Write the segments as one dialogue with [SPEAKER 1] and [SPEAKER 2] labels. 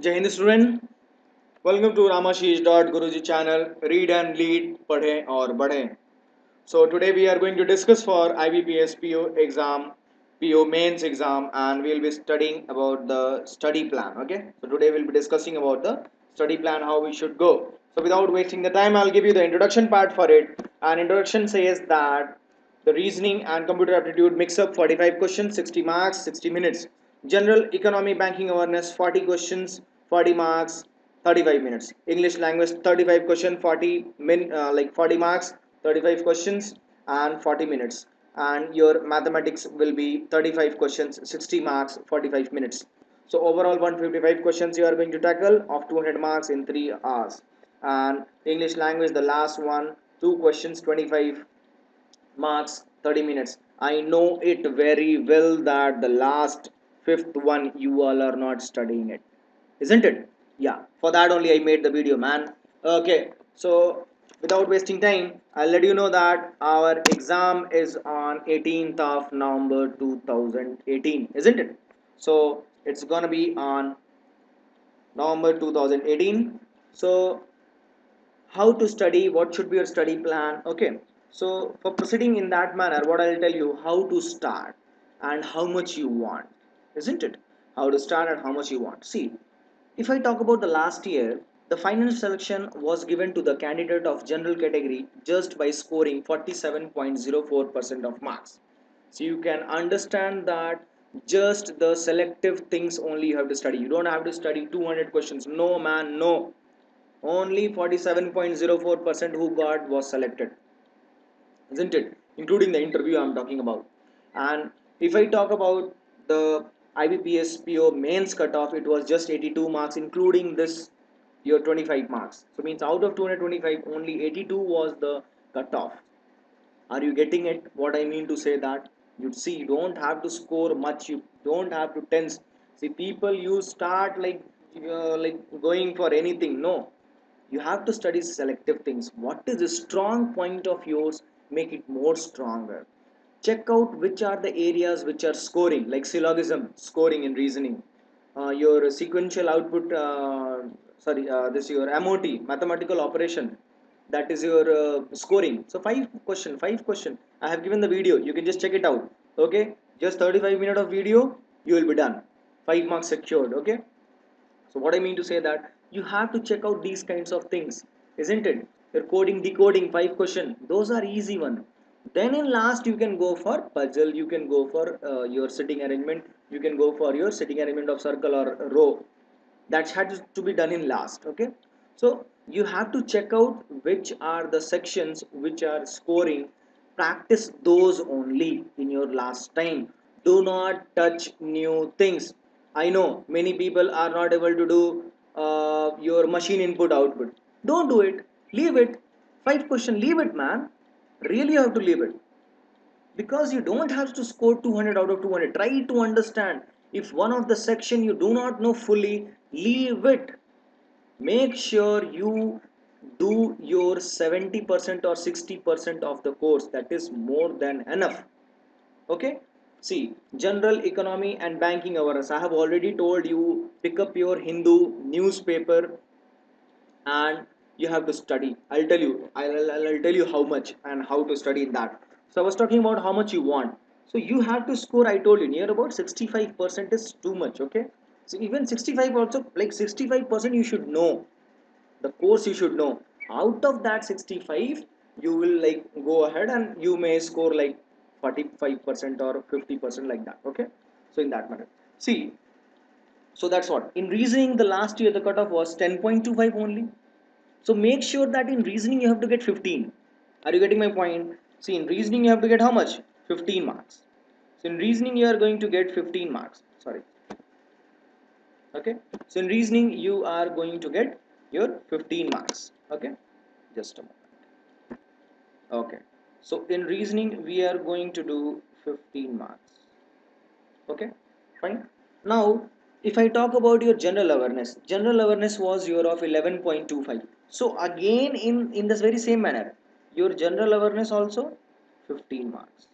[SPEAKER 1] Jai Hind student, welcome to Ramashish.Guruji channel. Read and lead, padhe aur badhe. So today we are going to discuss for IBPS PO exam, PO mains exam, and we'll be studying about the study plan. Okay. So today we'll be discussing about the study plan, how we should go. So without wasting the time, I'll give you the introduction part for it. And introduction says that the reasoning and computer aptitude mix up 45 questions, 60 marks, 60 minutes. General economy banking awareness 40 questions, 40 marks, 35 minutes. English language 35 question, 40 marks, 35 questions and 40 minutes. And your mathematics will be 35 questions, 60 marks, 45 minutes. So overall 155 questions you are going to tackle of 200 marks in 3 hours. And English language the last one, two questions, 25 marks, 30 minutes. I know it very well that the last fifth one you all are not studying it, isn't it? Yeah, for that only I made the video, man. Okay, so without wasting time, I'll let you know that our exam is on 18th of November 2018, isn't it? So it's gonna be on November 2018. So how to study, what should be your study plan? Okay, so for proceeding in that manner, what I'll tell you, how to start and how much you want, isn't it? How to start and how much you want. See, if I talk about the last year, the final selection was given to the candidate of general category just by scoring 47.04% of marks. So you can understand that just the selective things only you have to study. You don't have to study 200 questions. No, man, no. Only 47.04% who got was selected, isn't it? Including the interview I'm talking about. And if I talk about the IBPS PO mains cutoff, it was just 82 marks, including this your 25 marks. So means out of 225, only 82 was the cutoff. Are you getting it? What I mean to say that you see, you don't have to score much. You don't have to tense. See, people you start like going for anything. No, you have to study selective things. What is a strong point of yours? Make it more stronger. Check out which are the areas which are scoring, like syllogism scoring in reasoning, your sequential output, this your MOT, mathematical operation, that is your scoring. So five question I have given the video, you can just check it out. Okay, just 35 minutes of video, you will be done. 5 marks secured. Okay, so what I mean to say that you have to check out these kinds of things, isn't it? Your coding, decoding, 5 question, those are easy one. Then in last you can go for puzzle, you can go for your sitting arrangement, you can go for your sitting arrangement of circle or row. That has to be done in last. Okay, so you have to check out which are the sections which are scoring. Practice those only in your last time. Do not touch new things. I know many people are not able to do your machine input output. Don't do it, leave it. 5 question, leave it, man. Really you have to leave it, because you don't have to score 200 out of 200. Try to understand. If one of the section you do not know fully, leave it. Make sure you do your 70% or 60% of the course. That is more than enough. Okay, see, general economy and banking awareness, I have already told you. Pick up your Hindu newspaper and you have to study. I'll tell you, I'll tell you how much and how to study in that. So I was talking about how much you want. So you have to score, I told you, near about 65% is too much. Okay, so even 65 also, like 65% you should know the course, you should know. Out of that 65, you will like go ahead and you may score like 45% or 50%, like that. Okay, so in that manner, see, so that's what in reasoning the last year the cutoff was 10.25 only. So make sure that in reasoning you have to get 15. Are you getting my point? See, in reasoning you have to get how much? 15 marks. So in reasoning you are going to get 15 marks. Sorry. Okay. So in reasoning you are going to get your 15 marks. Okay. Just a moment. Okay. So in reasoning we are going to do 15 marks. Okay. Fine. Now, if I talk about your general awareness was your of 11.25. So again, in this very same manner, your general awareness also 15 marks.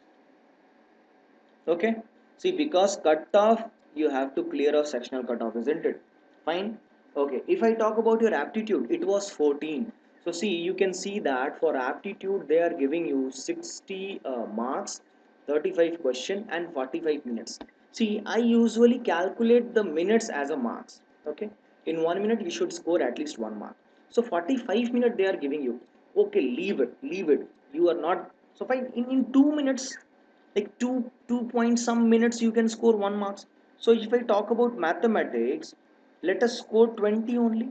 [SPEAKER 1] Okay. See, because cutoff you have to clear off sectional cutoff, isn't it? Fine. Okay, if I talk about your aptitude, it was 14. So see, you can see that for aptitude, they are giving you 60 marks, 35 question and 45 minutes. See, I usually calculate the minutes as a marks. Okay, in 1 minute you should score at least 1 mark. So 45 minutes they are giving you. Okay, leave it, leave it. You are not so fine. In 2 minutes, like two point some minutes, you can score 1 marks. So if I talk about mathematics, let us score 20 only.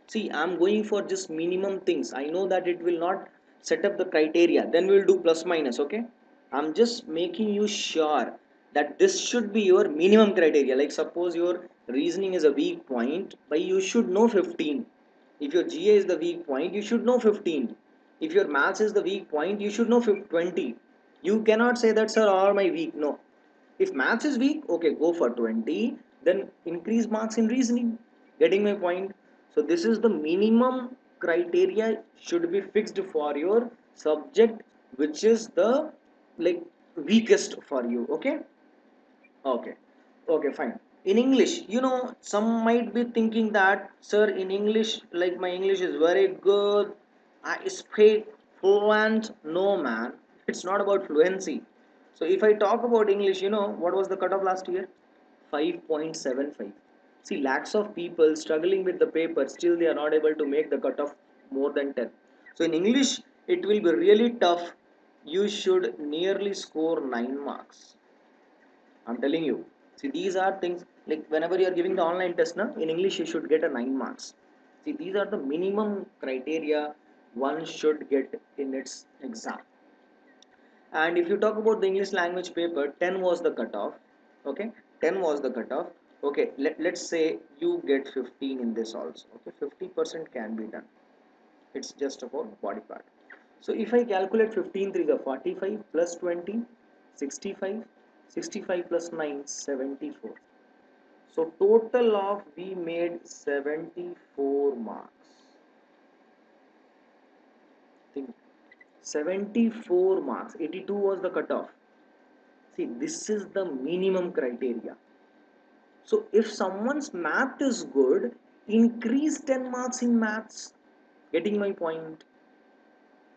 [SPEAKER 1] See, I'm going for just minimum things. I know that it will not set up the criteria, then we'll do plus minus. Okay, I'm just making you sure that this should be your minimum criteria. Like suppose your reasoning is a weak point, but you should know 15. If your GA is the weak point, you should know 15. If your maths is the weak point, you should know 20. You cannot say that, sir, all my weak. No, if maths is weak, okay, go for 20, then increase marks in reasoning. Getting my point? So this is the minimum criteria should be fixed for your subject, which is the like weakest for you. Okay? Okay. Okay, fine. In English, some might be thinking that, sir, in English, like my English is very good. I speak fluent. No, man. It's not about fluency. So if I talk about English, what was the cutoff last year? 5.75. See, lakhs of people struggling with the paper, still they are not able to make the cutoff more than 10. So in English, it will be really tough. You should nearly score 9 marks. I'm telling you. See, these are things like whenever you are giving the online test, na, in English you should get a 9 marks. See, these are the minimum criteria one should get in its exam. And if you talk about the English language paper, 10 was the cutoff. Okay, 10 was the cutoff. Okay, let's say you get 15 in this also. Okay, 50% can be done. It's just about body part. So if I calculate 15 3 the 45 plus 20, 65, 65 plus 9, 74. So total of we made 74 marks. Think 74 marks. 82 was the cutoff. See, this is the minimum criteria. So if someone's math is good, increase 10 marks in maths. Getting my point?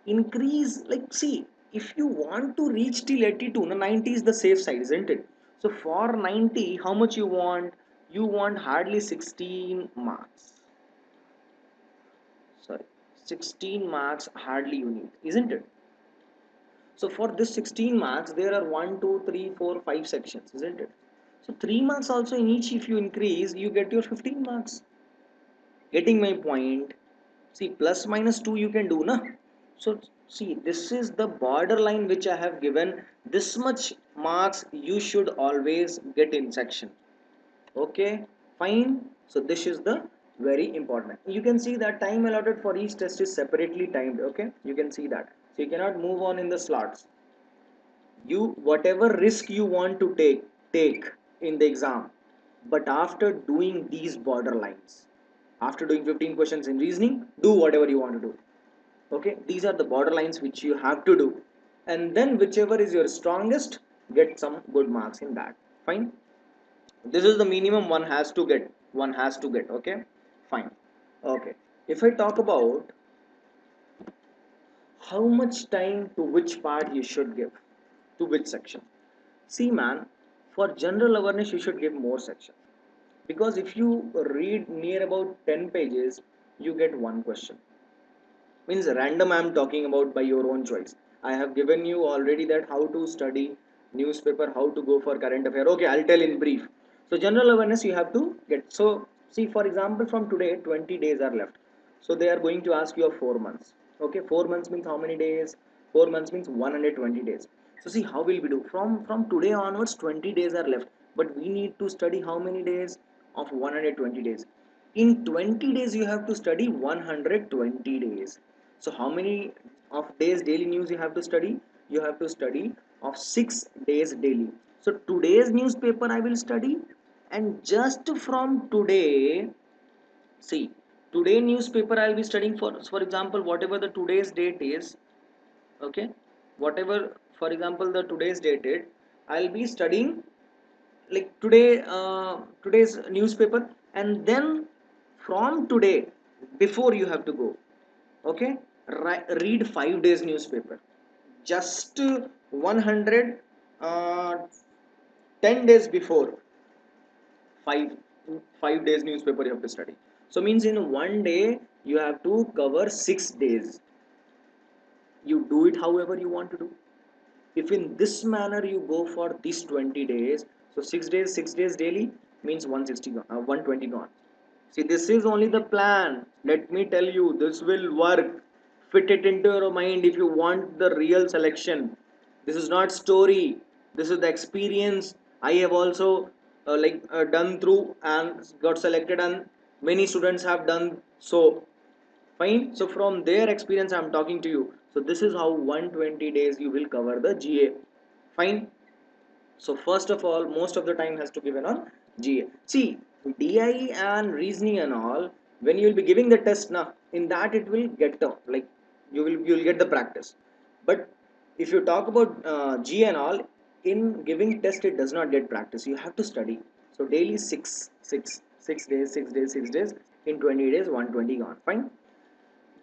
[SPEAKER 1] Increase, like, see, if you want to reach till 82, no, 90 is the safe side, isn't it? So for 90, how much you want? You want hardly 16 marks. Sorry, 16 marks hardly you need, isn't it? So for this 16 marks, there are 1, 2, 3, 4, 5 sections, isn't it? So 3 marks also in each, if you increase, you get your 15 marks. Getting my point? See, plus minus 2 you can do, na? So see, this is the borderline which I have given. This much marks you should always get in section. Okay, fine. So this is the very important. You can see that time allotted for each test is separately timed. Okay, you can see that. So you cannot move on in the slots. You whatever risk you want to take in the exam, but after doing these borderlines, after doing 15 questions in reasoning, do whatever you want to do. Okay, these are the borderlines which you have to do, and then whichever is your strongest, get some good marks in that. Fine. This is the minimum one has to get. Okay, fine. Okay, if I talk about how much time to which part you should give to which section. See, man, for general awareness, you should give more sections. Because if you read near about 10 pages, you get one question. Means random I am talking about by your own choice. I have given you already that how to study newspaper, how to go for current affair. Okay, I'll tell in brief. So general awareness you have to get. So see, for example, from today, 20 days are left. So they are going to ask you of 4 months. Okay, 4 months means how many days? 4 months means 120 days. So see how will we do? From today onwards, 20 days are left. But we need to study how many days of 120 days? In 20 days, you have to study 120 days. So how many of days daily news you have to study? You have to study of 6 days daily. So today's newspaper I will study, and just from today, see, today newspaper I'll be studying for example, whatever the today's date is. Okay, whatever, for example, the today's date is, I'll be studying like today's newspaper, and then from today, before you have to go, okay, read 5 days newspaper, just 100 uh, 10 days before, 5 5 days newspaper you have to study. So means in one day you have to cover 6 days. You do it however you want to do. If in this manner you go for these 20 days, so 6 days daily means 160 gone, 120 gone. See, this is only the plan. Let me tell you, this will work. Fit it into your mind if you want the real selection. This is not story. This is the experience I have also done through and got selected, and many students have done so. Fine. So from their experience, I'm talking to you. So this is how 120 days you will cover the GA. Fine. So first of all, most of the time has to be given on GA. See, DI and reasoning and all, when you will be giving the test now, in that it will get down, like you will get the practice. But if you talk about GA and all, in giving test it does not get practice. You have to study. So daily 6 days, 6 days, 6 days. In 20 days, 120 gone. Fine.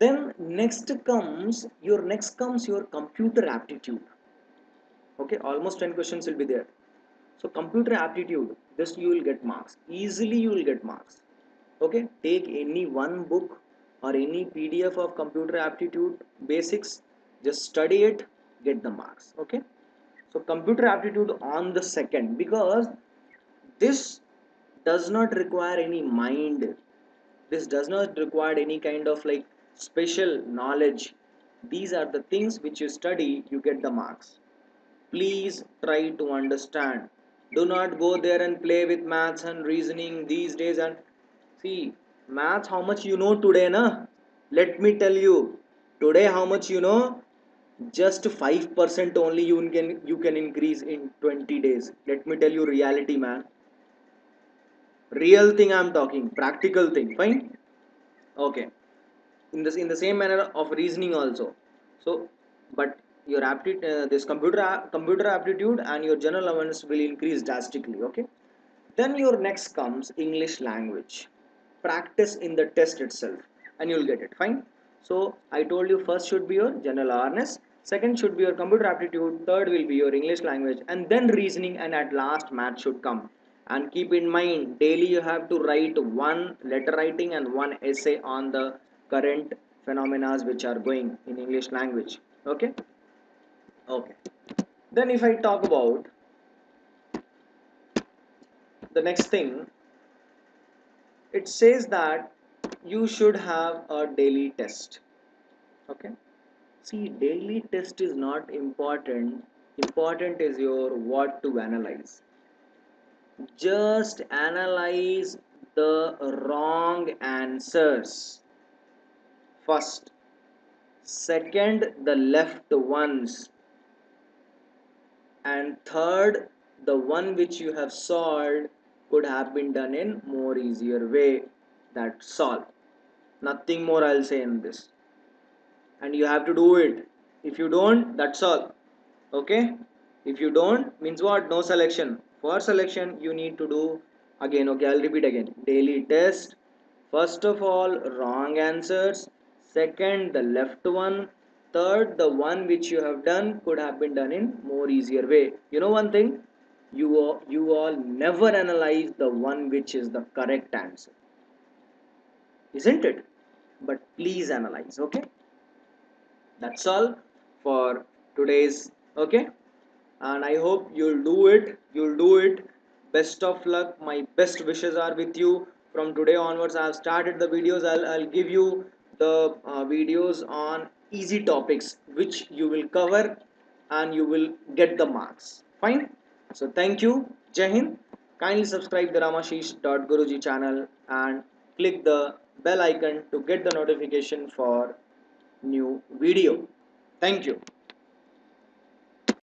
[SPEAKER 1] Then next comes your computer aptitude. Okay, almost 10 questions will be there. So computer aptitude, this you will get marks easily, you will get marks. Okay, take any one book or any PDF of computer aptitude basics, just study it, get the marks. Okay, so computer aptitude on the second, because this does not require any mind, this does not require any kind of like special knowledge. These are the things which you study, you get the marks. Please try to understand. Do not go there and play with maths and reasoning these days. And see, maths, how much you know today, na? Let me tell you, today how much you know? Just 5% only you can increase in 20 days. Let me tell you reality, man. Real thing I'm talking, practical thing. Fine? Okay. In the same manner of reasoning also. So but your this computer aptitude and your general awareness will increase drastically. Okay, then your next comes English language. Practice in the test itself and you'll get it. Fine. So I told you, first should be your general awareness, second should be your computer aptitude, third will be your English language, and then reasoning, and at last math should come. And keep in mind, daily you have to write one letter writing and one essay on the current phenomena which are going in English language. Okay. Okay, then if I talk about the next thing, it says that you should have a daily test. Okay, see, daily test is not important. Important is your what to analyze. Just analyze the wrong answers first, second the left ones, and third the one which you have solved could have been done in more easier way. That solve, nothing more I'll say in this. And you have to do it. If you don't, that's all. Okay, if you don't, means what? No selection. For selection you need to do again. Okay, I'll repeat again. Daily test, first of all wrong answers, second the left one, third the one which you have done could have been done in more easier way. You know one thing, you all never analyze the one which is the correct answer, isn't it? But please analyze. Okay, that's all for today's. Okay, and I hope you'll do it. Best of luck, my best wishes are with you. From today onwards I've started the videos. I'll give you the videos on easy topics which you will cover and you will get the marks. Fine. So thank you. Jai Hind. Kindly subscribe the Ramashish.Guruji channel and click the bell icon to get the notification for new video. Thank you.